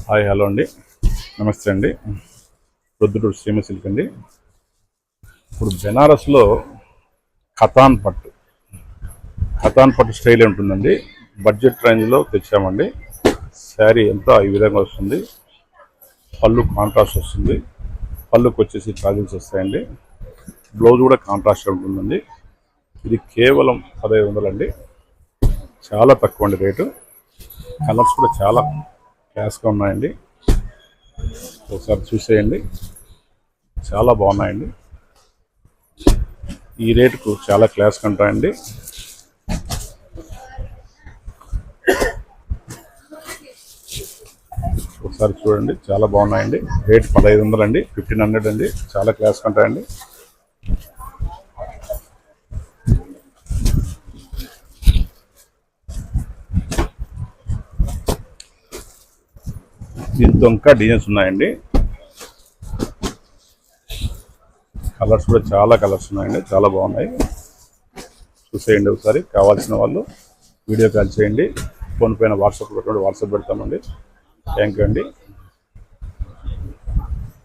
Hi hello అండి, నమస్తే అండి. ప్రొద్దుటూరు సీమ సిల్క్ అండి. ఇప్పుడు బెనారస్లో ఖతాన్ పట్టు స్టైల్ ఉంటుందండి. బడ్జెట్ రేంజ్లో తెచ్చామండి. శారీ అంతా ఈ విధంగా వస్తుంది. పళ్ళు కాంట్రాస్ట్ వస్తుంది. పళ్ళుకి వచ్చేసి కాజల్స్ వస్తాయండి. బ్లౌజ్ కూడా కాంట్రాస్ట్ ఉంటుందండి. ఇది కేవలం 1500 అండి. చాలా తక్కువ అండి రేటు. కలర్స్ కూడా చాలా క్లాస్గా ఉన్నాయండి. ఒకసారి చూసేయండి, చాలా బాగున్నాయండి. ఈ రేటుకు చాలా క్లాస్గా ఉంటాయండి. ఒకసారి చూడండి, చాలా బాగున్నాయండి. రేట్ 1500 అండి, 1500 అండి. చాలా క్లాస్గా ఉంటాయండి. దీంతో ఇంకా డిజైన్స్ ఉన్నాయండి. కలర్స్ కూడా చాలా కలర్స్ ఉన్నాయండి, చాలా బాగున్నాయి. చూసేయండి ఒకసారి. కావాల్సిన వాళ్ళు వీడియో కాల్ చేయండి. ఫోన్ పైన వాట్సాప్ పెడతామండి. థ్యాంక్ యూ అండి.